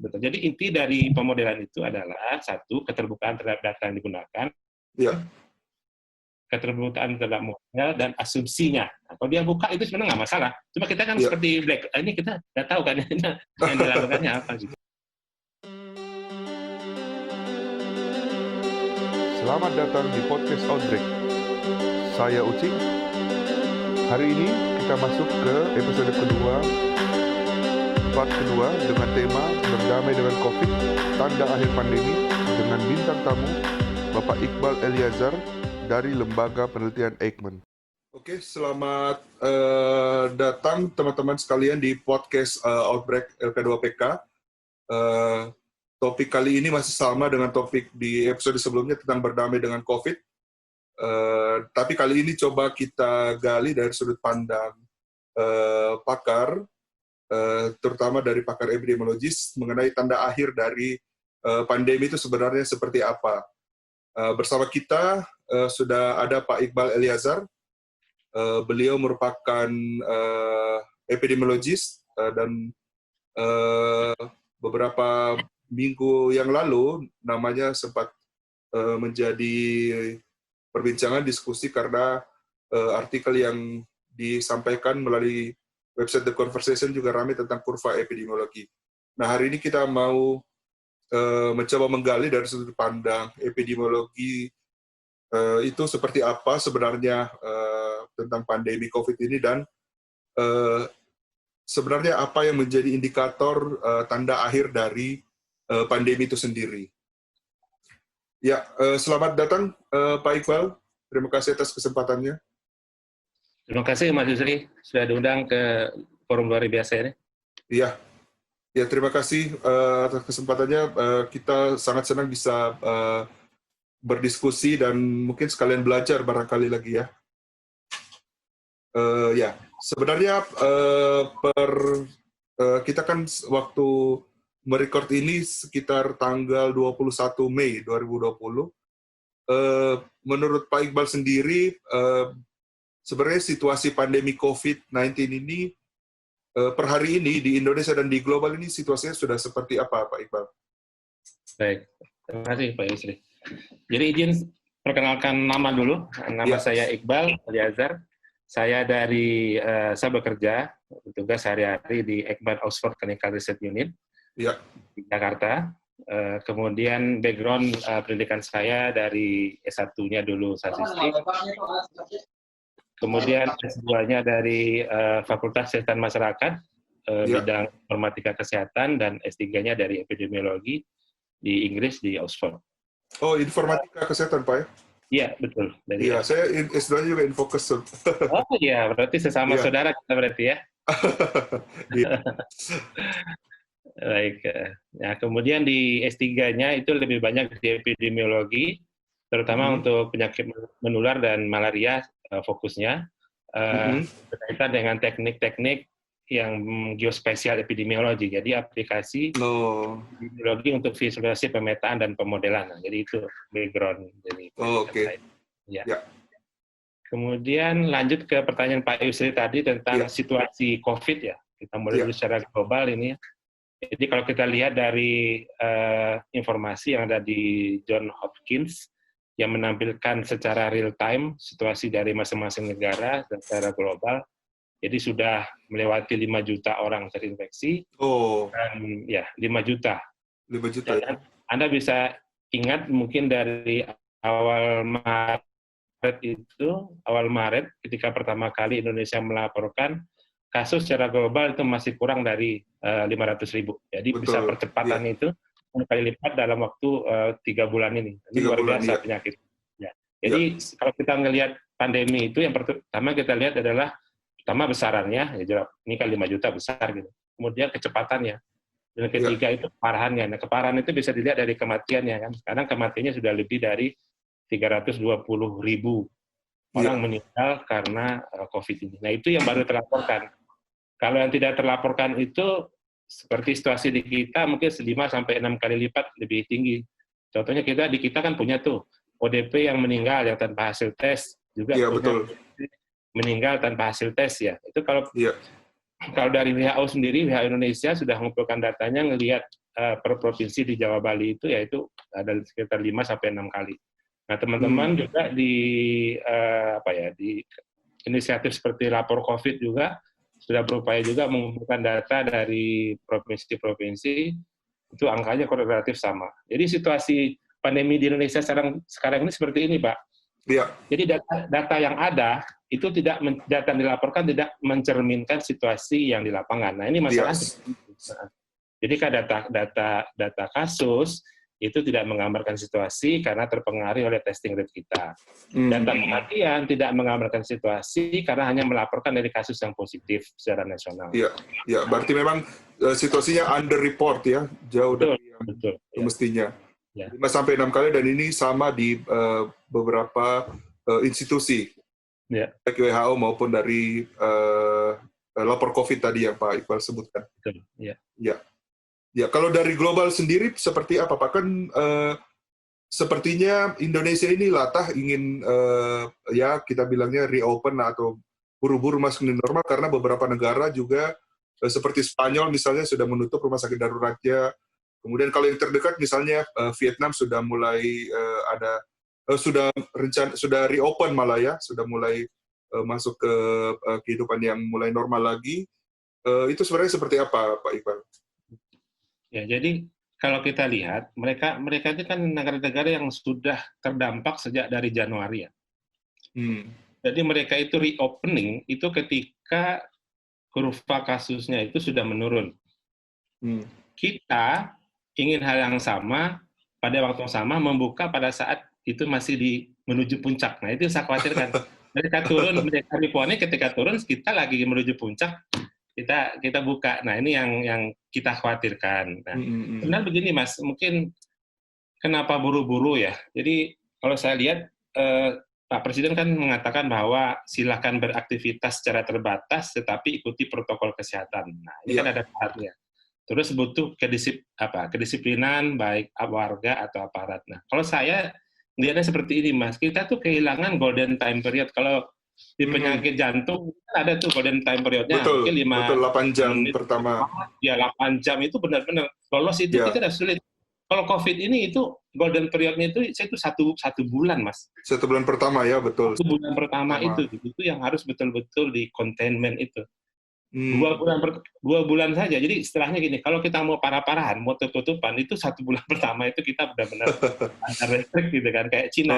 betul. Jadi inti dari pemodelan itu adalah satu, keterbukaan terhadap data yang digunakan, keterbukaan terhadap model dan asumsinya. Nah, kalau dia buka itu sebenarnya nggak masalah. Cuma kita kan seperti black, ini kita nggak tahu kan yang dilakukannya apa gitu. Selamat datang di podcast Outbreak. Saya Ucing. Hari ini kita masuk ke episode kedua, part kedua dengan tema Berdamai dengan COVID, Tanda Akhir Pandemi, dengan bintang tamu Bapak Iqbal Eliazar dari Lembaga Penelitian Eijkman. Oke, selamat datang teman-teman sekalian di podcast Outbreak LP2PK. Topik kali ini masih sama dengan topik di episode sebelumnya tentang berdamai dengan COVID. Tapi kali ini coba kita gali dari sudut pandang pakar, terutama dari pakar epidemiologis, mengenai tanda akhir dari pandemi itu sebenarnya seperti apa. Bersama kita sudah ada Pak Iqbal Eliazar. Beliau merupakan epidemiologis dan beberapa minggu yang lalu namanya sempat menjadi perbincangan diskusi karena artikel yang disampaikan melalui website The Conversation juga ramai tentang kurva epidemiologi. Nah, hari ini kita mau mencoba menggali dari sudut pandang epidemiologi itu seperti apa sebenarnya tentang pandemi COVID ini dan sebenarnya apa yang menjadi indikator tanda akhir dari pandemi itu sendiri. Ya, selamat datang Pak Iqbal. Terima kasih atas kesempatannya. Terima kasih Mas Yusri sudah diundang ke forum luar biasa ini. Iya, ya terima kasih atas kesempatannya. Kita sangat senang bisa berdiskusi dan mungkin sekalian belajar barangkali lagi ya. Ya, sebenarnya kita kan waktu merecord ini sekitar tanggal 21 Mei 2020. Menurut Pak Iqbal sendiri, sebenarnya situasi pandemi COVID-19 ini per hari ini di Indonesia dan di global ini situasinya sudah seperti apa, Pak Iqbal? Baik, terima kasih Pak Yusri. Jadi izin perkenalkan nama dulu. Nama saya Iqbal Eliazar. Saya bekerja bertugas sehari-hari di Eijkman Oxford Clinical Research Unit di Jakarta. Kemudian background pendidikan saya dari S1-nya dulu statistik. Kemudian S2-nya dari Fakultas Kesehatan Masyarakat, bidang informatika kesehatan, dan S3-nya dari epidemiologi di Inggris, di Oxford. Oh, informatika kesehatan, Pak ya? Iya, betul. Iya, saya S2-nya juga Infokes. Oh iya, berarti sesama saudara kita berarti ya? Baik. Nah, kemudian di S3-nya itu lebih banyak di epidemiologi, terutama untuk penyakit menular dan malaria fokusnya, berkaitan dengan teknik-teknik yang geospasial epidemiologi, jadi aplikasi epidemiologi untuk visualisasi pemetaan dan pemodelan. Nah, jadi itu background dari saya. Ya. Kemudian lanjut ke pertanyaan Pak Yusri tadi tentang situasi COVID ya. Kita mulai dulu secara global ini. Jadi kalau kita lihat dari informasi yang ada di Johns Hopkins yang menampilkan secara real time situasi dari masing-masing negara secara global, jadi sudah melewati 5 juta orang terinfeksi. Dan ya 5 juta. 5 juta. Dan Anda bisa ingat mungkin dari awal Maret ketika pertama kali Indonesia melaporkan kasus secara global itu masih kurang dari 500.000. Jadi bisa percepatan itu 10 kali lipat dalam waktu 3 bulan ini. Ini luar biasa penyakit. Ya. Jadi kalau kita melihat pandemi itu yang pertama kita lihat adalah pertama besarannya, ya ini kan 5 juta besar gitu. Kemudian kecepatannya. Dan ketiga itu keparahannya. Nah, keparahan itu bisa dilihat dari kematiannya kan. Sekarang kematiannya sudah lebih dari 320.000 orang meninggal karena COVID ini. Nah, itu yang baru terlaporkan. Kalau yang tidak terlaporkan itu seperti situasi di kita mungkin 5-6 kali lipat lebih tinggi. Contohnya di kita kan punya tuh ODP yang meninggal yang tanpa hasil tes juga punya meninggal tanpa hasil tes ya. Itu kalau dari WHO sendiri, WHO Indonesia sudah mengumpulkan datanya ngelihat per provinsi di Jawa Bali itu yaitu ada sekitar 5 sampai 6 kali. Nah, teman-teman juga di di inisiatif seperti lapor COVID juga sudah berupaya juga mengumpulkan data dari provinsi-provinsi, itu angkanya relatif sama. Jadi situasi pandemi di Indonesia sekarang ini seperti ini, Pak. Iya. Jadi data yang ada itu data yang dilaporkan tidak mencerminkan situasi yang di lapangan. Nah, ini masalah. Jadi kan data kasus itu tidak menggambarkan situasi karena terpengaruh oleh testing rate kita. Data kematian tidak menggambarkan situasi karena hanya melaporkan dari kasus yang positif secara nasional. Iya, berarti memang situasinya under report ya, jauh dari yang semestinya. 5 sampai 6 kali, dan ini sama di beberapa institusi, baik WHO maupun dari lapor COVID tadi yang Pak Iqbal sebutkan. Betul. Ya, kalau dari global sendiri seperti apa Pak? Kan sepertinya Indonesia ini latah ingin kita bilangnya reopen atau buru-buru masuk ke normal, karena beberapa negara juga seperti Spanyol misalnya sudah menutup rumah sakit daruratnya. Kemudian kalau yang terdekat misalnya Vietnam sudah mulai sudah reopen malah ya, sudah mulai masuk ke kehidupan yang mulai normal lagi. Itu sebenarnya seperti apa Pak Iqbal? Ya, jadi kalau kita lihat mereka itu kan negara-negara yang sudah terdampak sejak dari Januari ya. Jadi mereka itu reopening itu ketika kurva kasusnya itu sudah menurun. Kita ingin hal yang sama pada waktu yang sama, membuka pada saat itu masih menuju puncak. Nah, itu saya khawatirkan. Mereka reopening ketika turun kita lagi menuju puncak. Kita buka. Nah, ini yang kita khawatirkan. Nah, sebenarnya begini Mas, mungkin kenapa buru-buru ya? Jadi kalau saya lihat Pak Presiden kan mengatakan bahwa silakan beraktivitas secara terbatas tetapi ikuti protokol kesehatan. Nah, ini kan ada syaratnya. Terus butuh kedisiplinan baik warga atau aparat. Nah, kalau saya lihatnya seperti ini Mas, kita tuh kehilangan golden time period. Kalau di penyakit jantung ada tuh golden time periodnya, mungkin 8 jam pertama. Ya 8 jam itu benar-benar lolos itu kita udah sulit. Kalau COVID ini itu golden periodnya itu satu bulan Mas. 1 bulan pertama ya, betul. 1 bulan pertama itu yang harus betul-betul di containment itu. 2 bulan saja. Jadi istilahnya gini, kalau kita mau parah-parahan, mau tutup-tutupan itu 1 bulan pertama itu kita benar-benar ada restrict gitu kan, kayak Cina.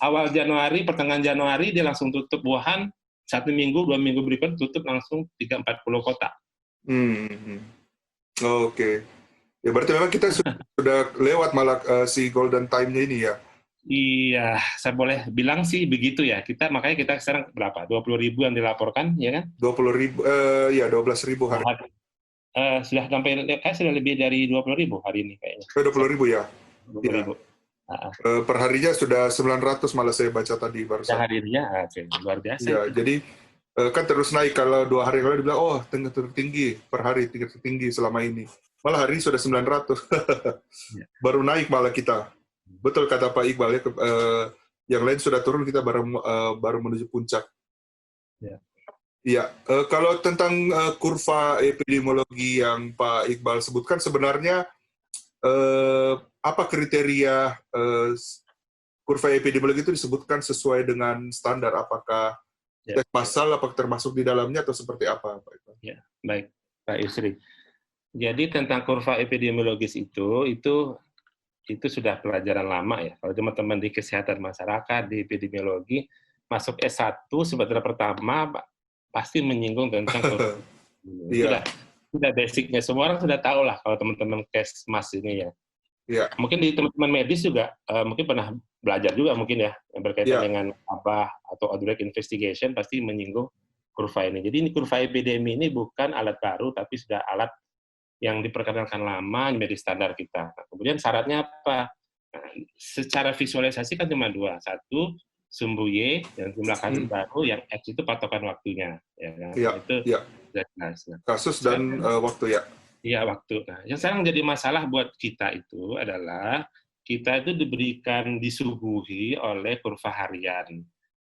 Awal Januari, pertengahan Januari dia langsung tutup Wuhan, 1 minggu, 2 minggu berikutnya tutup langsung 30-40 kota. Oke. Ya berarti memang kita sudah lewat malah si golden time-nya ini ya. Iya, saya boleh bilang sih begitu ya. Makanya kita sekarang berapa? 20.000 yang dilaporkan, ya kan? 20.000, ya 12.000 hari. Sudah sampai, sudah lebih dari 20.000 hari ini kayaknya. 20.000 ya? 20.000. Per harinya sudah 900 malah saya baca tadi barusan. Harinya, luar biasa. Ya, jadi kan terus naik. Kalau 2 hari lalu dibilang, tertinggi per hari, tingkat tertinggi selama ini. Malah hari ini sudah 900. Baru naik malah kita. Betul kata Pak Iqbal ya, yang lain sudah turun, kita baru menuju puncak. Iya, kalau tentang kurva epidemiologi yang Pak Iqbal sebutkan, sebenarnya apa kriteria kurva epidemiologi itu disebutkan sesuai dengan standar? Apakah tes massal, apakah termasuk di dalamnya atau seperti apa, Pak Iqbal? Ya, baik, Pak Yusri. Jadi tentang kurva epidemiologis itu sudah pelajaran lama ya. Kalau teman-teman di kesehatan masyarakat, di epidemiologi, masuk S1 semester pertama pasti menyinggung tentang kurva. Sudah basicnya, semua orang sudah tahu lah kalau teman-teman Kesmas ini ya. Mungkin di teman-teman medis juga mungkin pernah belajar juga mungkin ya, yang berkaitan dengan apa atau outbreak investigation pasti menyinggung kurva ini. Jadi ini kurva epidemi ini bukan alat baru, tapi sudah alat yang diperkenalkan lama menjadi standar kita. Nah, kemudian syaratnya apa? Nah, secara visualisasi kan cuma 2. 1, sumbu Y, yang jumlah kasus baru, yang X itu patokan waktunya. Itu jelas. Kasus dan waktu ya. Iya, waktu. Nah, yang sekarang jadi masalah buat kita itu adalah kita itu disuguhi oleh kurva harian,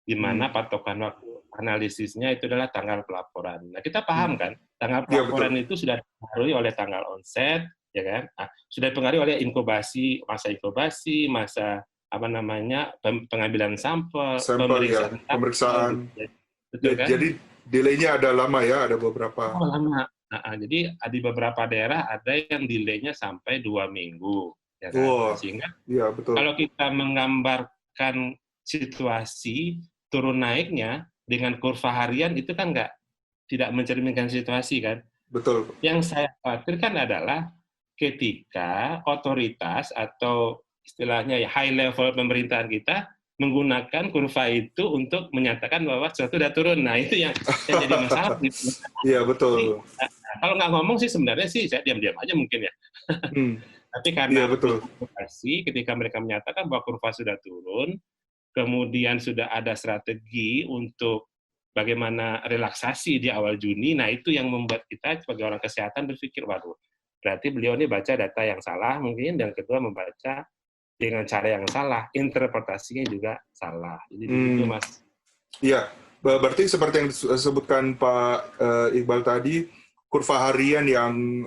di mana patokan waktu analisisnya itu adalah tanggal pelaporan. Nah, kita paham kan, tanggal Iya, pelaporan betul. itu sudah dipengaruhi oleh tanggal onset, ya kan? Nah, sudah dipengaruhi oleh inkubasi, masa apa namanya, pengambilan sampel, Sampel ya, pemeriksaan sampel, gitu pemeriksaan. ya. Betul kan? Jadi delay-nya ada lama ya, ada beberapa. Oh, lama. Jadi di beberapa daerah ada yang delay-nya sampai 2 minggu, ya kan? Nah, Wah, sehingga iya betul. kalau kita menggambarkan situasi turun naiknya dengan kurva harian itu kan tidak mencerminkan situasi kan. Betul. Yang saya khawatirkan adalah ketika otoritas atau istilahnya ya high level pemerintahan kita menggunakan kurva itu untuk menyatakan bahwa sesuatu sudah turun. Nah, itu yang jadi masalah. Iya, Jadi, betul. kalau nggak ngomong sih sebenarnya sih saya diam-diam aja mungkin ya. Tapi Iya, karena betul. provokasi, ketika mereka menyatakan bahwa kurva sudah turun, kemudian sudah ada strategi untuk bagaimana relaksasi di awal Juni, nah itu yang membuat kita sebagai orang kesehatan berpikir, waduh, berarti beliau ini baca data yang salah mungkin, dan kedua membaca dengan cara yang salah, interpretasinya juga salah. Jadi begitu, Mas. Iya, berarti seperti yang disebutkan Pak Iqbal tadi, kurva harian yang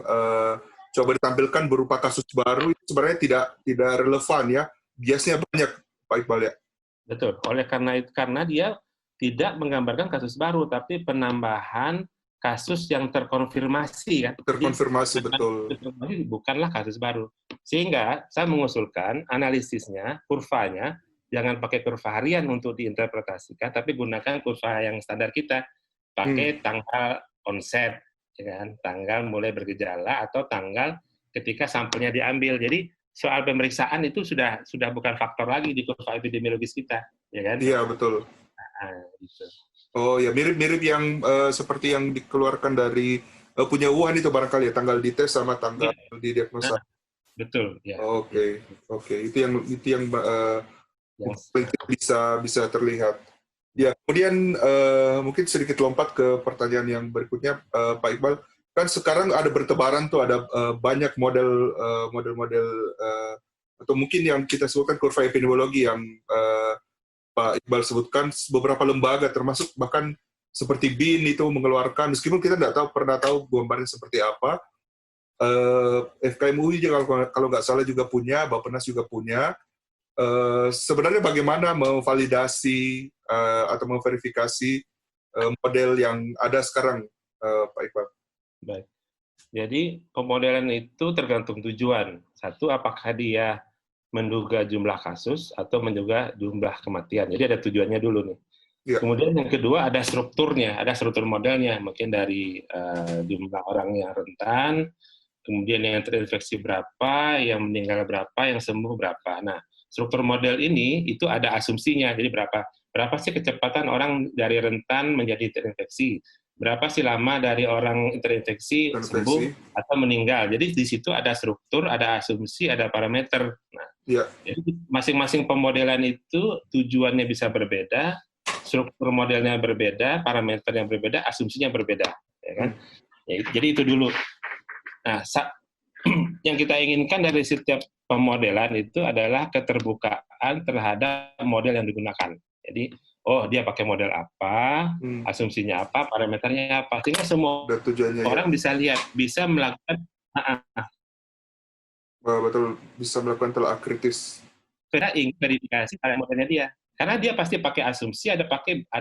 coba ditampilkan berupa kasus baru itu sebenarnya tidak relevan ya, biasnya banyak Pak Iqbal ya. Betul. Karena dia tidak menggambarkan kasus baru, tapi penambahan kasus yang terkonfirmasi kan. Terkonfirmasi, betul. Bukanlah kasus baru. Sehingga saya mengusulkan analisisnya, kurvanya jangan pakai kurva harian untuk diinterpretasikan, tapi gunakan kurva yang standar kita. Pakai tanggal onset, ya kan? Tanggal mulai bergejala atau tanggal ketika sampelnya diambil. Jadi soal pemeriksaan itu sudah bukan faktor lagi di kurva epidemiologis kita, ya kan? Iya, betul. Gitu. Oh ya, mirip-mirip yang seperti yang dikeluarkan dari punya Wuhan itu barangkali ya, tanggal dites sama tanggal didiagnosa. Betul, ya. Oke. Itu yang bisa terlihat. Ya, kemudian mungkin sedikit lompat ke pertanyaan yang berikutnya, Pak Iqbal. Kan sekarang ada bertebaran tuh, ada banyak model atau mungkin yang kita sebutkan kurva epidemiologi yang Pak Iqbal sebutkan, beberapa lembaga termasuk bahkan seperti BIN itu mengeluarkan, meskipun kita pernah tahu gambarnya seperti apa. FKM UI juga kalau nggak salah juga punya, Bappenas juga punya. Sebenarnya bagaimana memvalidasi atau memverifikasi model yang ada sekarang, Pak Iqbal? Baik. Jadi pemodelan itu tergantung tujuan. Satu, apakah dia menduga jumlah kasus atau menduga jumlah kematian. Jadi ada tujuannya dulu nih. Ya. Kemudian yang kedua ada strukturnya, ada struktur modelnya. Mungkin dari jumlah orang yang rentan, kemudian yang terinfeksi berapa, yang meninggal berapa, yang sembuh berapa. Nah, struktur model ini itu ada asumsinya. Jadi berapa sih kecepatan orang dari rentan menjadi terinfeksi? Berapa sih lama dari orang terinfeksi sembuh atau meninggal? Jadi di situ ada struktur, ada asumsi, ada parameter. Nah, jadi masing-masing pemodelan itu tujuannya bisa berbeda, struktur modelnya berbeda, parameter yang berbeda, asumsinya berbeda, ya kan? Jadi itu dulu. Nah, yang kita inginkan dari setiap pemodelan itu adalah keterbukaan terhadap model yang digunakan. Jadi, dia pakai model apa, asumsinya apa, parameternya apa, sehingga semua orang bisa lihat, bisa melakukan betul, bisa melakukan telah kritis. Verifikasi pada modelnya dia. Karena dia pasti pakai asumsi, ada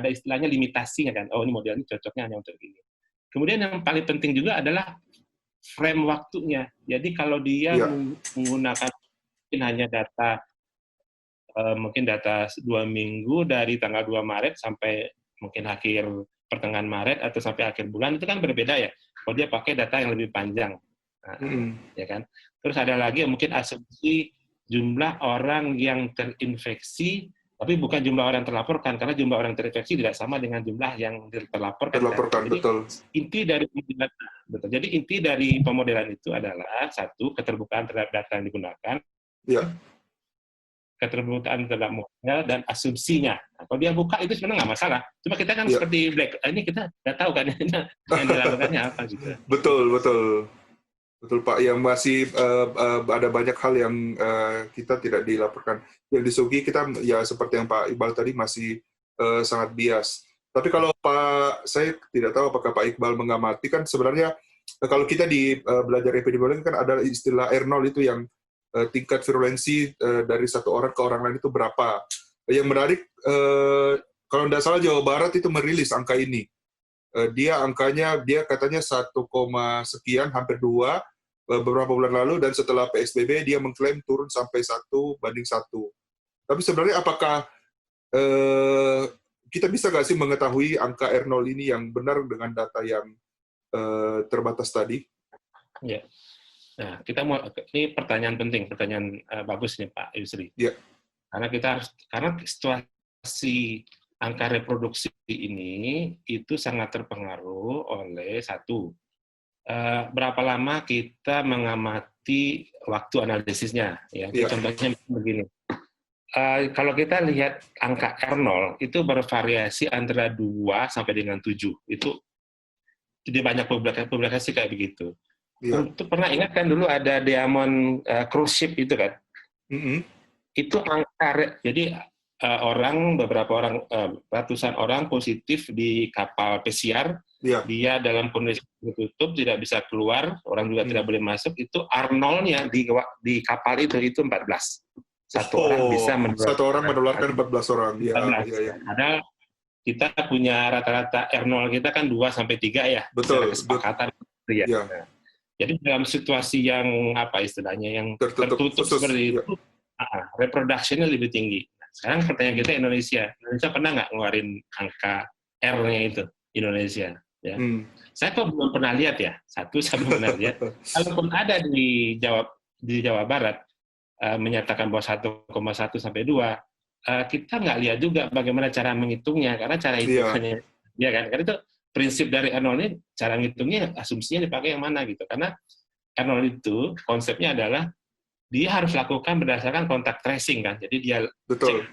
istilahnya limitasinya kan. Oh, ini model ini cocoknya hanya untuk ini. Kemudian yang paling penting juga adalah frame waktunya. Jadi kalau dia menggunakan hanya data mungkin data 2 minggu dari tanggal 2 Maret sampai mungkin akhir pertengahan Maret atau sampai akhir bulan, itu kan berbeda ya. Kalau dia pakai data yang lebih panjang, ya kan. Terus ada lagi mungkin asumsi jumlah orang yang terinfeksi, tapi bukan jumlah orang terlaporkan, karena jumlah orang terinfeksi tidak sama dengan jumlah yang terlaporkan. Jadi, betul. Jadi inti dari pemodelan itu adalah satu, keterbukaan terhadap data yang digunakan. Ya. Keterbukaan terhadap model dan asumsinya. Nah, kalau dia buka itu sebenarnya nggak masalah. Cuma kita kan seperti black, ini kita nggak tahu kan yang dilakukannya apa gitu. Betul Pak. Yang masih ada banyak hal yang kita tidak dilaporkan. Yang di Sugi kita ya seperti yang Pak Iqbal tadi masih sangat bias. Tapi kalau saya tidak tahu apakah Pak Iqbal mengamati, kan sebenarnya kalau kita di belajar epidemiologi kan ada istilah R0 itu yang tingkat virulensi dari satu orang ke orang lain itu berapa. Yang menarik, kalau tidak salah Jawa Barat itu merilis angka ini. Dia katanya 1, sekian, hampir 2 beberapa bulan lalu, dan setelah PSBB dia mengklaim turun sampai 1:1. Tapi sebenarnya apakah kita bisa nggak sih mengetahui angka R0 ini yang benar dengan data yang terbatas tadi? Ya. Nah, ini pertanyaan penting, pertanyaan bagus nih Pak Yusri. Ya. Karena situasi angka reproduksi ini itu sangat terpengaruh oleh satu, berapa lama kita mengamati waktu analisisnya. Ya. Contohnya begini. Kalau kita lihat angka R0 itu bervariasi antara 2 sampai dengan 7. Itu jadi banyak publikasi kayak begitu. Ya. Untuk pernah ingat kan dulu ada Diamond cruise ship itu kan? Itu angka, jadi ratusan orang positif di kapal pesiar, dia dalam kondisi tertutup, tidak bisa keluar, orang juga tidak boleh masuk, itu R0-nya di kapal itu 14. Satu orang menularkan 14 orang. Ya. Padahal kita punya rata-rata R0 kita kan 2 sampai 3 ya. Betul. Kesepakatan. Ya. Nah, jadi dalam situasi yang yang tertutup seperti itu, reproduction-nya lebih tinggi. Nah, sekarang pertanyaan kita Indonesia pernah nggak ngeluarin angka R-nya itu Indonesia? Ya. Saya kok belum pernah lihat ya. Saya belum pernah lihat. Kalaupun ada di Jawa Barat menyatakan bahwa 1,1 sampai 2, kita nggak lihat juga bagaimana cara menghitungnya, karena cara hitungannya, ya kan? Karena itu prinsip dari R0 ini, cara menghitungnya, asumsinya dipakai yang mana gitu. Karena R0 itu konsepnya adalah dia harus lakukan berdasarkan kontak tracing kan. Jadi dia cek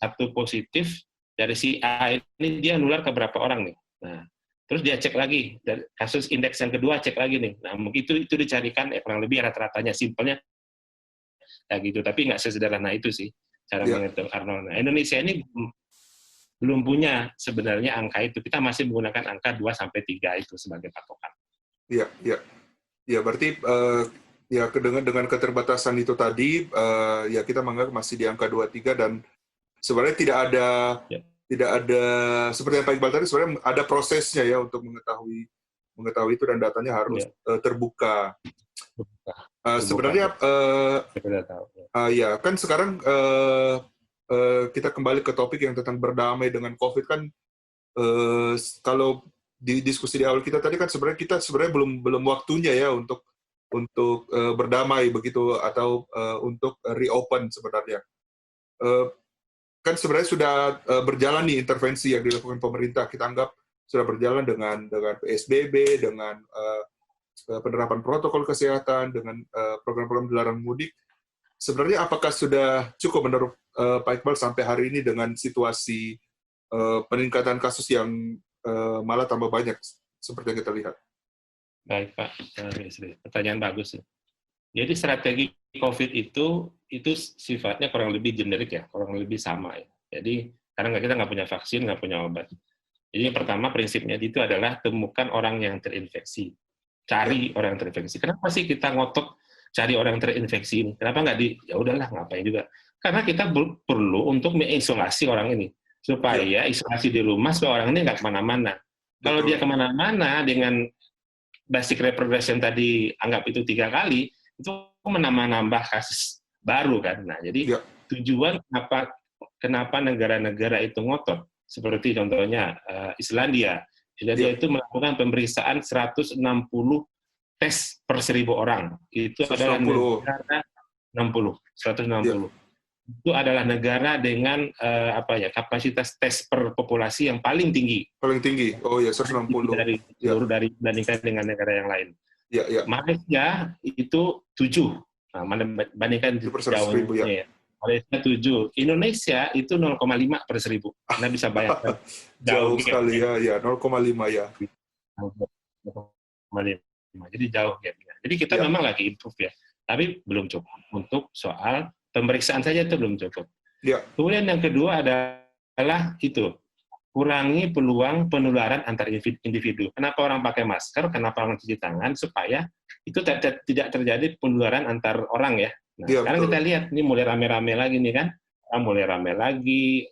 satu positif dari si A ini dia nular ke berapa orang nih. Nah, terus dia cek lagi dari kasus indeks yang kedua, cek lagi nih. Nah, mungkin itu dicarikan kurang lebih rata-ratanya, simpelnya ya gitu, tapi nggak sesederhana itu sih cara menghitung R0. Nah, Indonesia ini belum punya sebenarnya angka itu. Kita masih menggunakan angka 2 sampai 3 itu sebagai patokan. Iya. Ya, berarti dengan keterbatasan itu tadi, ya kita menganggap masih di angka 2-3, dan sebenarnya tidak ada seperti yang Pak Iqbal tadi, sebenarnya ada prosesnya ya untuk mengetahui itu, dan datanya harus terbuka. Sebenarnya kan sekarang kita kembali ke topik yang tentang berdamai dengan COVID kan. Kalau di diskusi di awal kita tadi kan sebenarnya belum waktunya ya untuk berdamai begitu, atau untuk reopen sebenarnya. Kan sebenarnya sudah berjalan nih intervensi yang dilakukan pemerintah, kita anggap sudah berjalan dengan PSBB, dengan penerapan protokol kesehatan, dengan program-program dilarang mudik. Sebenarnya apakah sudah cukup menurut Pak Iqbal sampai hari ini dengan situasi peningkatan kasus yang malah tambah banyak seperti yang kita lihat? Baik Pak, pertanyaan bagus. Jadi strategi COVID itu sifatnya kurang lebih generik ya, kurang lebih sama ya. Jadi karena kita nggak punya vaksin, nggak punya obat. Jadi yang pertama prinsipnya itu adalah temukan orang yang terinfeksi. Cari orang yang terinfeksi. Kenapa sih kita ngotot cari orang yang terinfeksi ini? Kenapa nggak ya udahlah ngapain juga? Karena kita perlu untuk mengisolasi orang ini supaya isolasi di rumah supaya orang ini nggak kemana-mana. Kalau dia kemana-mana dengan basic reproduction tadi anggap itu 3 kali, itu menambah kasus baru kan. Nah jadi tujuan kenapa negara-negara itu ngotot seperti contohnya Islandia itu melakukan pemeriksaan 160 tes per 1.000 orang. Itu 160. Adalah negara 160. Itu adalah negara dengan kapasitas tes per populasi yang paling tinggi. Paling tinggi. Oh ya, 160. Dibandingkan dengan negara yang lain. Malaysia itu 7. Nah, bandingkan jauhnya. Malaysia 7. Indonesia itu 0,5 per 1.000. Anda bisa bayangkan. Jauh sekali ya, 0,5 ya. 0,5. Jadi jauh gapnya. Jadi kita memang lagi improve ya. Tapi belum cukup. Untuk soal pemeriksaan saja itu belum cukup. Kemudian yang kedua adalah itu. kurangi peluang penularan antar individu. Kenapa orang pakai masker? Kenapa orang cuci tangan? Supaya itu tidak terjadi penularan antar orang ya. Nah, sekarang kita lihat ini mulai rame-rame lagi nih kan, mulai rame lagi,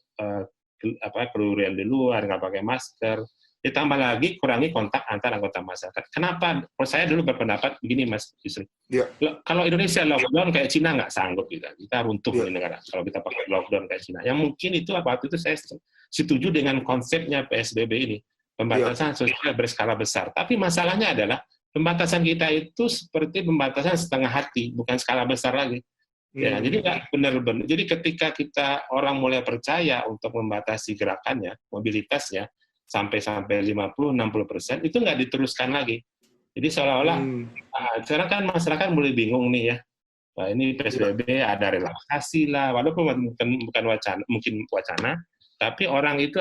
keluyuran di luar nggak pakai masker. Ditambah lagi kurangi kontak antar anggota masyarakat. Kenapa? Saya dulu berpendapat begini, Mas Yusri. Ya. Kalau Indonesia lockdown kayak Cina nggak sanggup kita runtuh di negara. Kalau kita pakai lockdown kayak Cina, yang mungkin itu waktu itu saya setuju dengan konsepnya PSBB ini, pembatasan sosial berskala besar. Tapi masalahnya adalah pembatasan kita itu seperti pembatasan setengah hati, bukan skala besar lagi. Ya, jadi nggak benar-benar. Jadi ketika kita orang mulai percaya untuk membatasi gerakannya, mobilitasnya, sampai 50-60%, itu nggak diteruskan lagi. Jadi seolah-olah, sekarang kan masyarakat mulai bingung nih ya, nah, ini PSBB ada relaksasi lah, walaupun bukan wacana, mungkin wacana, tapi orang itu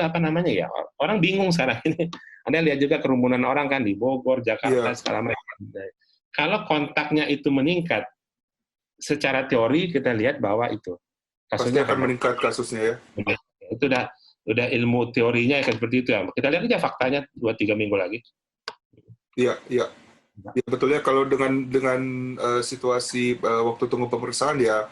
orang bingung sekarang ini. Anda lihat juga kerumunan orang kan di Bogor, Jakarta, segala macam. Kalau kontaknya itu meningkat, secara teori kita lihat bahwa itu kasusnya akan meningkat kasusnya ya. Itu udah ilmu teorinya kan seperti itu ya. Kita lihat aja faktanya 2-3 minggu lagi. Iya. Ya, betulnya kalau dengan situasi waktu tunggu pemeriksaan ya,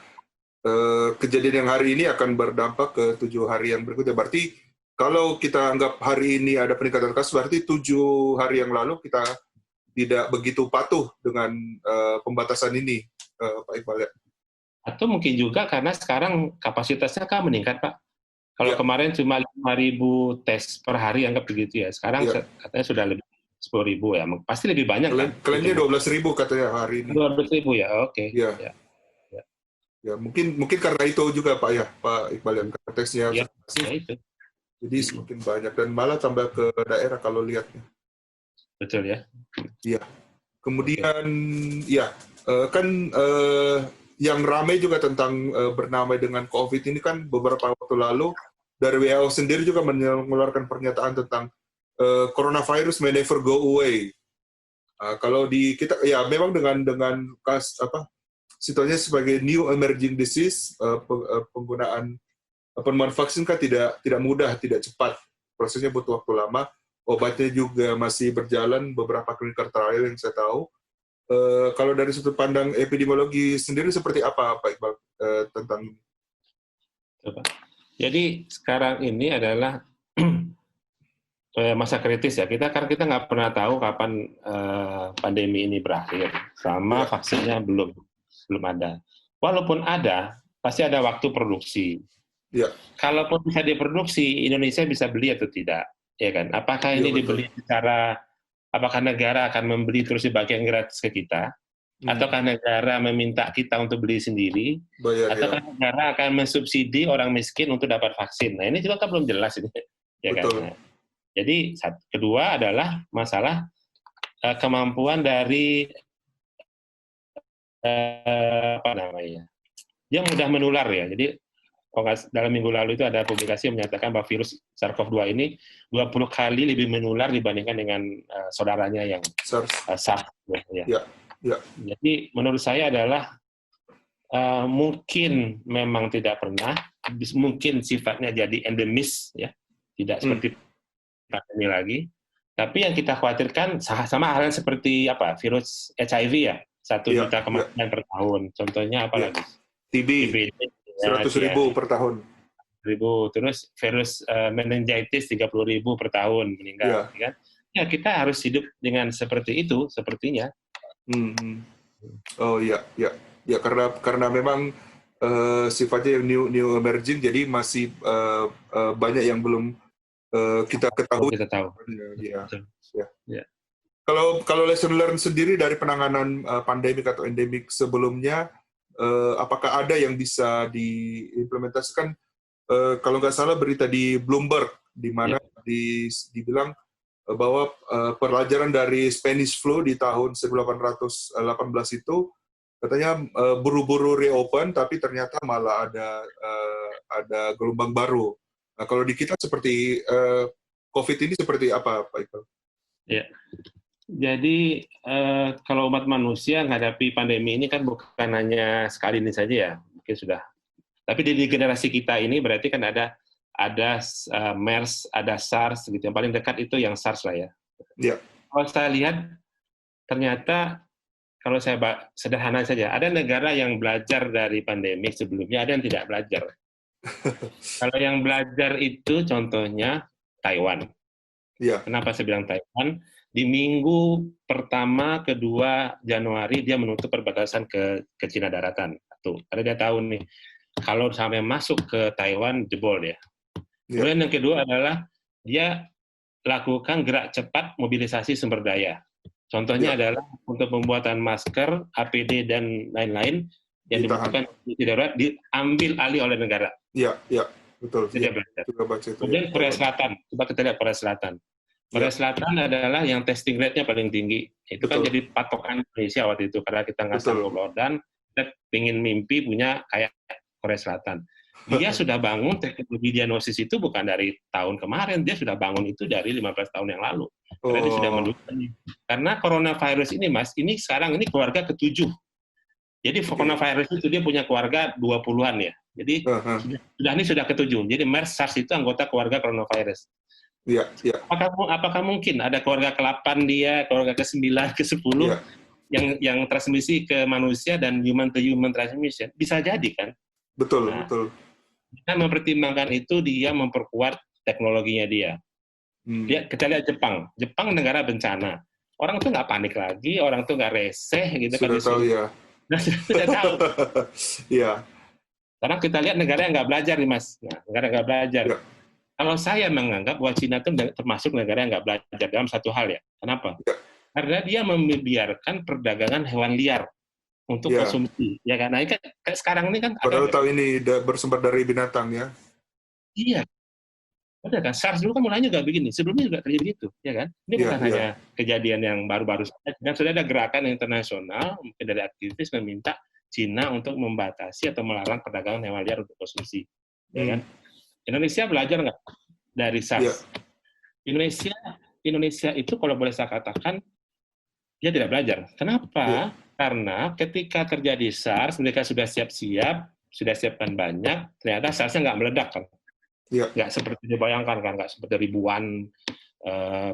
kejadian yang hari ini akan berdampak ke 7 hari yang berikutnya. Berarti kalau kita anggap hari ini ada peningkatan kasus, berarti 7 hari yang lalu kita tidak begitu patuh dengan pembatasan ini, Pak Iqbal ya. Atau mungkin juga karena sekarang kapasitasnya kan meningkat, Pak. Kalau kemarin cuma 5.000 tes per hari, anggap begitu ya. Sekarang katanya sudah lebih 10.000 ya. Pasti lebih banyak kan? Klaimnya 12.000 katanya hari ini. 12.000 ya, oke. Ya, mungkin karena itu juga Pak ya, Pak Iqbal, yang tesnya masif. Itu. Jadi semakin banyak dan malah tambah ke daerah kalau lihatnya. Betul ya. Iya. Kemudian yang ramai juga tentang bernamai dengan COVID ini kan beberapa waktu lalu dari WHO sendiri juga mengeluarkan pernyataan tentang coronavirus may never go away. Kalau di kita ya memang dengan situasinya sebagai new emerging disease, penemuan vaksin kan tidak mudah, tidak cepat. Prosesnya butuh waktu lama. Obatnya juga masih berjalan, beberapa clinical trial yang saya tahu. Kalau dari sudut pandang epidemiologi sendiri seperti apa Pak Iqbal tentang ini? Jadi sekarang ini adalah masa kritis ya. Kita nggak pernah tahu kapan pandemi ini berakhir, sama vaksinnya belum ada. Walaupun ada, pasti ada waktu produksi. Ya. Kalaupun bisa diproduksi, Indonesia bisa beli atau tidak, ya kan? Apakah ini dibeli secara apakah negara akan membeli terus dibagikan gratis ke kita, ataukah negara meminta kita untuk beli sendiri, ataukah negara akan mensubsidi orang miskin untuk dapat vaksin? Nah ini juga kan belum jelas ini, ya kan? Nah, jadi kedua adalah masalah kemampuan dari yang mudah menular ya. Jadi dalam minggu lalu itu ada publikasi yang menyatakan bahwa virus SARS-CoV-2 ini 20 kali lebih menular dibandingkan dengan saudaranya yang SARS. Ya. Jadi menurut saya adalah mungkin memang tidak pernah, mungkin sifatnya jadi endemis ya, tidak seperti pandemi lagi. Tapi yang kita khawatirkan sama halnya seperti virus HIV ya, 1 juta kematian per tahun. Contohnya apa lagi? TB 100.000 per tahun. Terus virus meningitis 30.000 per tahun meninggal. Kan? Ya kita harus hidup dengan seperti itu, sepertinya. Oh iya. Karena memang sifatnya yang new emerging, jadi masih banyak yang belum kita ketahui. Kita tahu. Ya. Kalau lesson learned sendiri dari penanganan pandemik atau endemik sebelumnya, apakah ada yang bisa diimplementasikan? Kalau nggak salah berita di Bloomberg, di mana dibilang bahwa pelajaran dari Spanish flu di tahun 1818 itu katanya buru-buru reopen, tapi ternyata malah ada gelombang baru. Nah, kalau di kita seperti COVID ini seperti apa, Pak Iqbal? Ya. Jadi kalau umat manusia menghadapi pandemi ini kan bukan hanya sekali ini saja ya, mungkin sudah. Tapi di generasi kita ini berarti kan ada ada MERS, ada SARS gitu. Yang paling dekat itu yang SARS lah ya. Iya. Kalau saya lihat ternyata kalau saya sederhana saja, ada negara yang belajar dari pandemi sebelumnya, ada yang tidak belajar. Kalau yang belajar itu contohnya Taiwan. Iya. Kenapa saya bilang Taiwan? Di minggu pertama, kedua Januari dia menutup perbatasan ke Cina daratan. Tuh, karena dia tahu nih, kalau sampai masuk ke Taiwan jebol dia. Kemudian yang kedua adalah dia lakukan gerak cepat mobilisasi sumber daya. Contohnya adalah untuk pembuatan masker, APD, dan lain-lain yang dibutuhkan darurat diambil alih oleh negara. Iya, betul. Tidak belajar. Kemudian Korea Selatan, coba kita lihat Korea Selatan. Korea Selatan adalah yang testing rate-nya paling tinggi. Itu kan jadi patokan Indonesia waktu itu, karena kita nggak sanggup lockdown, kita ingin mimpi punya kayak Korea Selatan. Dia sudah bangun teknologi diagnosis itu bukan dari tahun kemarin, dia sudah bangun itu dari 15 tahun yang lalu. Karena dia sudah mendukung. Karena coronavirus ini, Mas, ini sekarang ini keluarga ke-7. Jadi coronavirus itu dia punya keluarga 20-an ya. Jadi sudah ke-7. Jadi MERS, SARS itu anggota keluarga coronavirus. Iya. Apakah mungkin ada keluarga ke-8 dia, keluarga ke-9, ke-10 yang transmisi ke manusia dan human to human transmission? Bisa jadi kan? Betul. Kita mempertimbangkan itu, dia memperkuat teknologinya dia. Kita lihat Jepang. Jepang negara bencana. Orang tuh nggak panik lagi, orang tuh nggak reseh gitu. Sudah tahu ya. Sudah tahu. Iya. Sekarang kita lihat negara yang nggak belajar nih, Mas. Nah, negara nggak belajar. Ya. Kalau saya menganggap bahwa Cina itu termasuk negara yang nggak belajar dalam satu hal ya. Kenapa? Ya. Karena dia membiarkan perdagangan hewan liar untuk konsumsi, ya kan? Nah, kayak sekarang ini kan padahal tahu ini bersumber dari binatang ya. Iya. Udah kan, SARS dulu kan mulanya nggak begini, sebelumnya juga terjadi begitu, ya kan? Ini bukan hanya kejadian yang baru-baru saja, dan sudah ada gerakan internasional, mungkin dari aktivis meminta Cina untuk membatasi atau melarang perdagangan hewan liar untuk konsumsi, ya kan? Indonesia belajar nggak dari SARS? Indonesia itu kalau boleh saya katakan, dia tidak belajar. Kenapa? Karena ketika terjadi SARS, mereka sudah siap-siap, sudah siapkan banyak, ternyata SARS-nya nggak meledak kan. Nggak seperti dibayangkan kan, nggak seperti ribuan,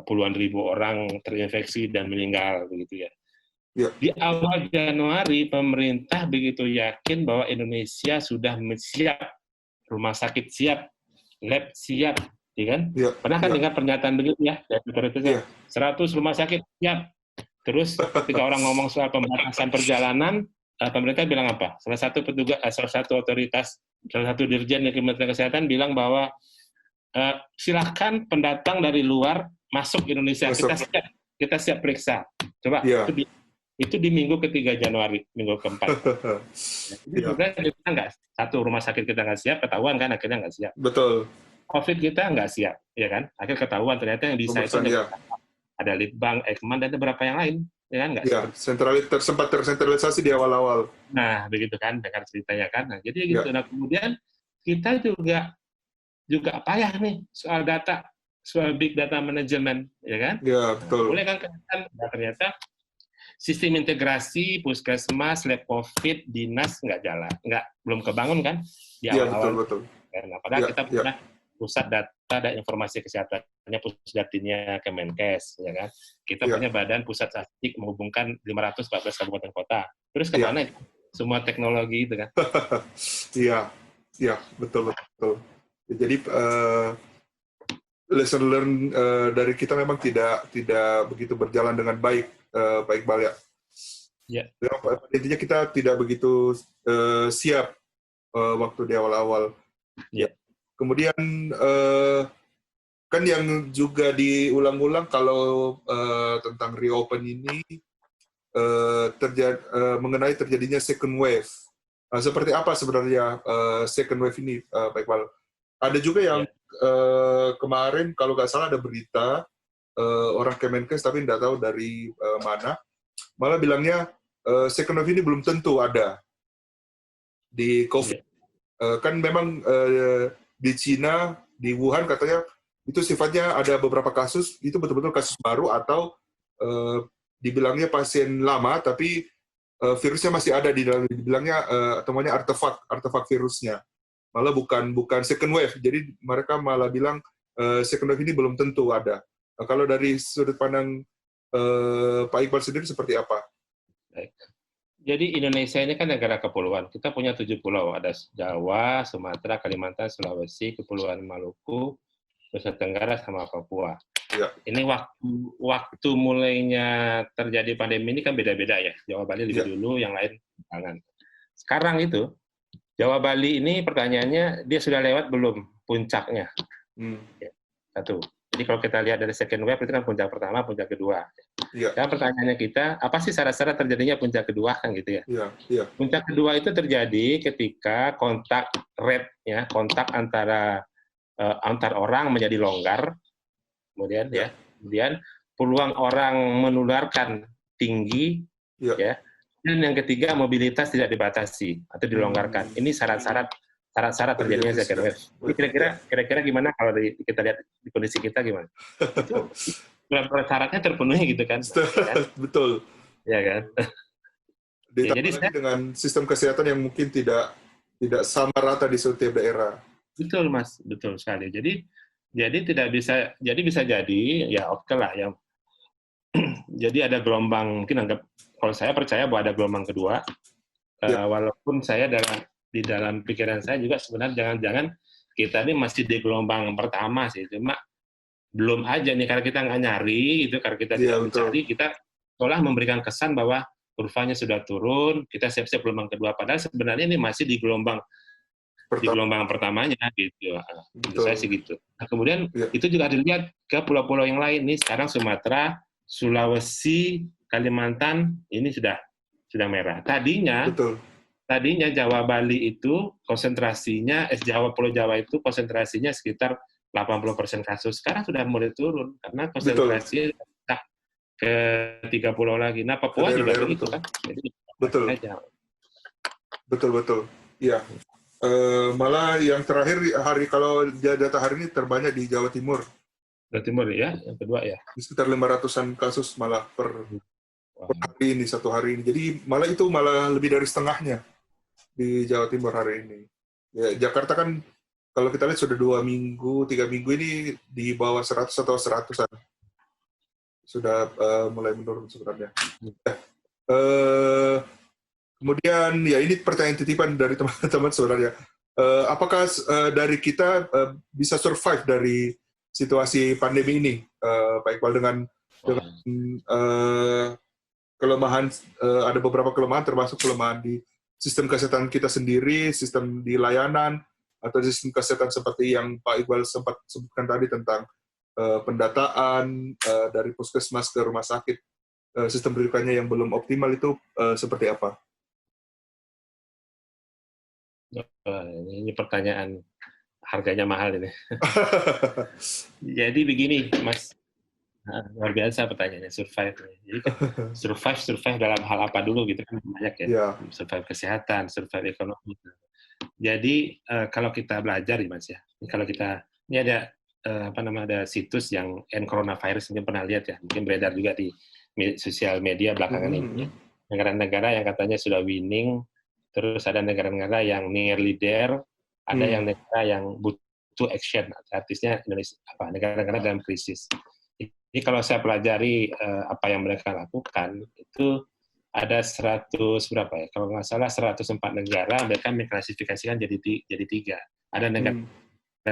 puluhan ribu orang terinfeksi dan meninggal, begitu ya. Di awal Januari, pemerintah begitu yakin bahwa Indonesia sudah siap, rumah sakit siap, lab siap, ya kan? Pernah kan dengar pernyataan begitu ya, dari otoritasnya, 100 rumah sakit siap. Terus ketika orang ngomong soal pembatasan perjalanan, pemerintah bilang apa? Salah satu otoritas, salah satu dirjen di Kementerian Kesehatan bilang bahwa silakan pendatang dari luar masuk Indonesia, kita siap periksa. Coba itu di minggu ke-3 Januari, minggu ke-4. Jadi kita nggak, satu rumah sakit kita nggak siap, ketahuan kan akhirnya nggak siap. Betul. COVID kita nggak siap, ya kan? Akhirnya ketahuan ternyata yang bisa itu ada Litbang, Ekman, dan beberapa yang lain, ya kan? Sempat tersentralisasi di awal-awal. Nah, begitu kan, dengar ceritanya kan. Nah, jadi gitu. Nah, kemudian kita juga payah nih soal data, soal big data management, ya kan? Ya, betul. Boleh kan, ternyata sistem integrasi puskesmas, lab COVID, dinas nggak jalan, belum kebangun kan di awal-awal. Betul. Nah, padahal kita punya pusat data dan informasi kesehatannya, Pusdatinnya Kemenkes, ya kan? Kita punya badan pusat statistik menghubungkan 514 kabupaten kota. Terus kemana semua teknologi itu kan? Iya, betul. Jadi lesson learn dari kita memang tidak begitu berjalan dengan baik Balya. Intinya kita tidak begitu siap waktu di awal-awal. Kemudian kan yang juga diulang-ulang kalau tentang reopen ini mengenai terjadinya second wave. Seperti apa sebenarnya second wave ini, Pak Iqbal? Ada juga yang kemarin kalau nggak salah ada berita orang Kemenkes tapi nggak tahu dari mana, malah bilangnya second wave ini belum tentu ada di COVID. Kan memang di Cina, di Wuhan katanya itu sifatnya ada beberapa kasus, itu betul-betul kasus baru atau dibilangnya pasien lama, tapi virusnya masih ada di dalam, dibilangnya temuannya artefak virusnya. malah bukan second wave. Jadi mereka malah bilang second wave ini belum tentu ada. Nah, kalau dari sudut pandang Pak Iqbal sendiri seperti apa? Baik. Jadi Indonesia ini kan negara kepulauan. Kita punya 7 pulau, ada Jawa, Sumatera, Kalimantan, Sulawesi, Kepulauan Maluku, Nusa Tenggara, sama Papua. Ya. Ini waktu mulainya terjadi pandemi ini kan beda-beda ya. Jawa Bali lebih dulu, yang lain belakangan. Sekarang itu Jawa Bali ini pertanyaannya dia sudah lewat belum puncaknya? Ya, satu. Jadi kalau kita lihat dari second wave itu kan puncak pertama, puncak kedua. Ya. Dan pertanyaannya kita, apa sih syarat-syarat terjadinya puncak kedua kan gitu ya? Ya. Puncak kedua itu terjadi ketika kontak rate ya, kontak antara antar orang menjadi longgar, kemudian kemudian peluang orang menularkan tinggi, ya. Dan yang ketiga mobilitas tidak dibatasi atau dilonggarkan. Ini syarat-syarat terjadinya second wave. Kira-kira gimana kalau kita lihat di kondisi kita gimana? Itu syaratnya terpenuhi gitu kan? Betul. Ya kan? Ditambah lagi dengan sistem kesehatan yang mungkin tidak sama rata di setiap daerah. Betul Mas, betul sekali. Jadi tidak bisa, bisa jadi ya oke lah yang jadi ada gelombang, mungkin kalau saya percaya bahwa ada gelombang kedua, walaupun saya di dalam pikiran saya juga sebenarnya jangan-jangan kita ini masih di gelombang pertama sih, cuma belum aja nih karena kita nggak nyari gitu, karena kita tidak mencari, kita seolah memberikan kesan bahwa kurvanya sudah turun, kita siap-siap gelombang kedua, padahal sebenarnya ini masih di gelombang pertamanya gitu. Menurut saya sih gitu. Nah, kemudian itu juga dilihat ke pulau-pulau yang lain nih, sekarang Sumatera, Sulawesi, Kalimantan ini sudah merah. Tadinya Jawa Bali itu konsentrasinya, Pulau Jawa itu konsentrasinya sekitar 80% kasus. Sekarang sudah mulai turun karena konsentrasi ke 3 pulau lagi. Nah, Papua juga begitu kan. Jadi, betul. Iya. Malah yang terakhir kalau data hari ini terbanyak di Jawa Timur. Jawa Timur ya, yang kedua ya. Di sekitar 500-an kasus malah per hari ini, satu hari ini. Jadi malah lebih dari setengahnya di Jawa Timur hari ini. Ya, Jakarta kan kalau kita lihat sudah 2 minggu, 3 minggu ini di bawah 100 atau 100-an. Sudah mulai menurun sebenarnya. Kemudian ya ini pertanyaan titipan dari teman-teman sebenarnya. Apakah dari kita bisa survive dari situasi pandemi ini, Pak Iqbal, dengan kelemahan, ada beberapa kelemahan termasuk kelemahan di sistem kesehatan kita sendiri, sistem di layanan, atau sistem kesehatan seperti yang Pak Iqbal sempat sebutkan tadi tentang pendataan dari puskesmas ke rumah sakit, sistem rujukannya yang belum optimal itu seperti apa? Ini pertanyaan harganya mahal ini. Jadi begini, Mas, luar biasa pertanyaannya, survive. Jadi kan survive dalam hal apa dulu gitu kan banyak ya. Survive kesehatan, survive ekonomi. Jadi kalau kita belajar ya Mas ya, kalau kita ini ada ada situs yang Coronavirus, mungkin pernah lihat ya, mungkin beredar juga di sosial media belakangan ini. Negara-negara yang katanya sudah winning. Terus ada negara-negara yang nearly there, ada yang negara yang butuh action, artinya Indonesia negara-negara dalam krisis. Jadi kalau saya pelajari apa yang mereka lakukan, itu ada 100 berapa ya? Kalau nggak salah 104 negara mereka mengklasifikasikan jadi 3. Ada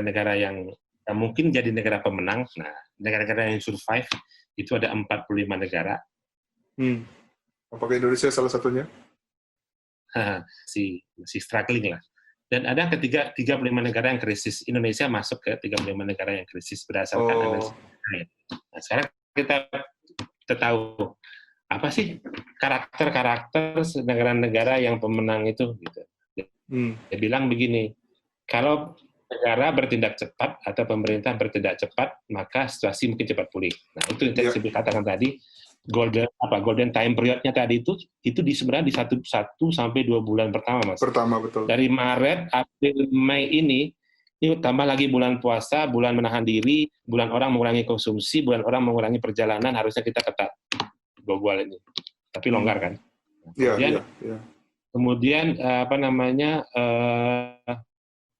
negara yang mungkin jadi negara pemenang. Nah, negara-negara yang survive itu ada 45 negara. Apakah Indonesia salah satunya? masih struggling lah. Dan ada 35 negara yang krisis. Indonesia masuk ke 35 negara yang krisis berdasarkan analisis. Nah, sekarang kita tahu apa sih karakter negara-negara yang pemenang itu gitu. Dia bilang begini, kalau negara bertindak cepat atau pemerintah bertindak cepat, maka situasi mungkin cepat pulih. Nah, itu yang saya katakan tadi. Golden time period-nya tadi itu sebenarnya di 1 sampai 2 bulan pertama, Mas. Pertama, betul. Dari Maret, April, Mei ini tambah lagi bulan puasa, bulan menahan diri, bulan orang mengurangi konsumsi, bulan orang mengurangi perjalanan, harusnya kita ketat 2 bulan ini. Tapi longgar kan. Kemudian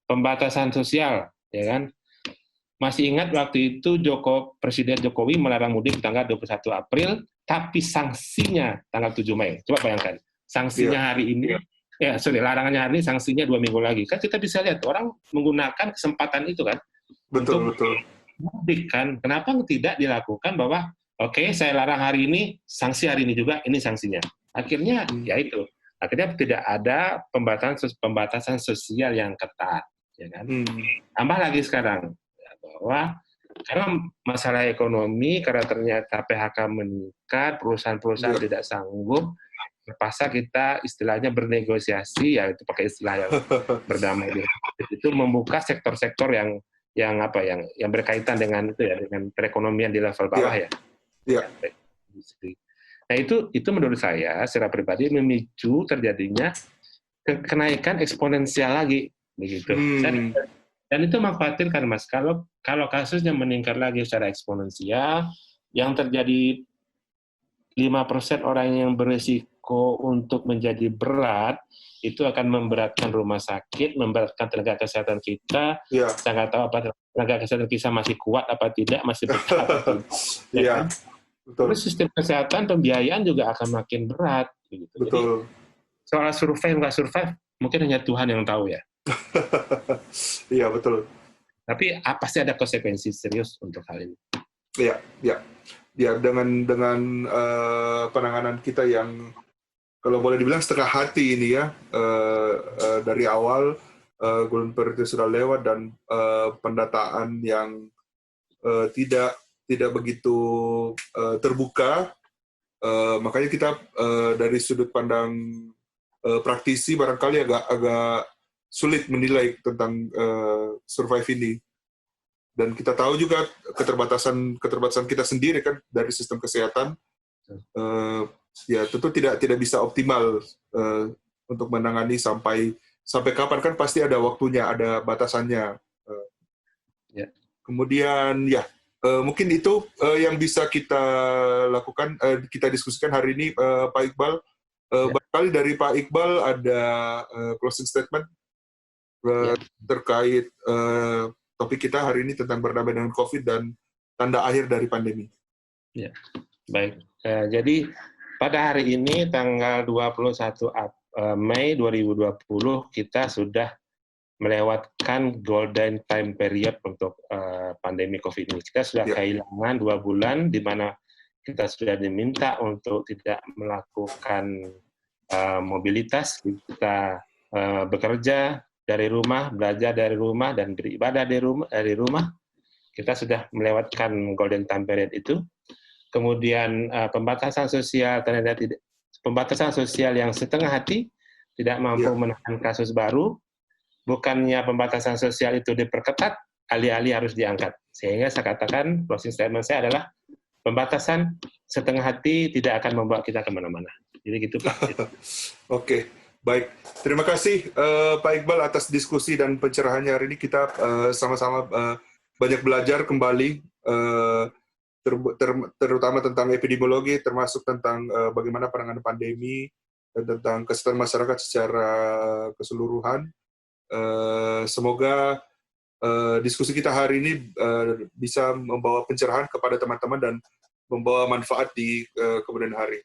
pembatasan sosial, ya kan? Masih ingat waktu itu Presiden Jokowi melarang mudik tanggal 21 April, tapi sanksinya tanggal 7 Mei. Coba bayangkan, sanksinya hari ini, larangannya hari ini, sanksinya 2 minggu lagi. Kan kita bisa lihat, orang menggunakan kesempatan itu kan, Betul. mudik kan. Kenapa tidak dilakukan bahwa, oke, saya larang hari ini, sanksi hari ini juga, ini sanksinya. Akhirnya, ya itu. Akhirnya tidak ada pembatasan sosial yang ketat. Ya kan? Tambah lagi sekarang, bahwa karena masalah ekonomi, karena ternyata PHK meningkat, perusahaan-perusahaan tidak sanggup, terpaksa kita istilahnya bernegosiasi, ya itu pakai istilah yang berdamai, itu membuka sektor-sektor yang berkaitan dengan itu ya, dengan perekonomian di level bawah ya. Nah itu menurut saya secara pribadi memicu terjadinya kenaikan eksponensial lagi begitu. Dan itu mengkhawatirkan, Mas, kalau kasusnya meningkat lagi secara eksponensial, yang terjadi 5% orang yang berisiko untuk menjadi berat, itu akan memberatkan rumah sakit, memberatkan tenaga kesehatan kita. Saya nggak tahu apa tenaga kesehatan kita masih kuat apa tidak, masih betah apa tidak. Kan? Terus sistem kesehatan, pembiayaan juga akan makin berat. Begitu. Jadi, soal survive nggak survive, mungkin hanya Tuhan yang tahu ya. Iya, betul. Tapi pasti ada konsekuensi serius untuk hal ini. Ya, dengan penanganan kita yang kalau boleh dibilang setengah hati ini ya, dari awal golden period sudah lewat dan pendataan yang tidak begitu terbuka, makanya kita dari sudut pandang praktisi barangkali agak sulit menilai tentang survive ini. Dan kita tahu juga keterbatasan kita sendiri kan dari sistem kesehatan, ya tentu tidak bisa optimal untuk menangani sampai kapan, kan pasti ada waktunya, ada batasannya. Kemudian mungkin itu yang bisa kita lakukan, kita diskusikan hari ini, Pak Iqbal. Barangkali dari Pak Iqbal ada closing statement terkait topik kita hari ini tentang berdamai dengan COVID dan tanda akhir dari pandemi. Ya, baik. Jadi pada hari ini tanggal 21 Mei 2020 kita sudah melewatkan golden time period untuk pandemi COVID ini. Kita sudah kehilangan 2 bulan di mana kita sudah diminta untuk tidak melakukan mobilitas, kita bekerja dari rumah, belajar dari rumah, dan beribadah dari rumah. Kita sudah melewatkan golden time period itu. Kemudian pembatasan sosial yang setengah hati, tidak mampu menahan kasus baru. Bukannya pembatasan sosial itu diperketat, alih-alih harus diangkat. Sehingga saya katakan, closing statement saya adalah pembatasan setengah hati tidak akan membawa kita kemana-mana. Jadi gitu, Pak. Oke. Baik, terima kasih Pak Iqbal atas diskusi dan pencerahannya hari ini. Kita sama-sama banyak belajar kembali, terutama tentang epidemiologi, termasuk tentang bagaimana penanganan pandemi, dan tentang kesehatan masyarakat secara keseluruhan. Semoga diskusi kita hari ini bisa membawa pencerahan kepada teman-teman dan membawa manfaat di kemudian hari.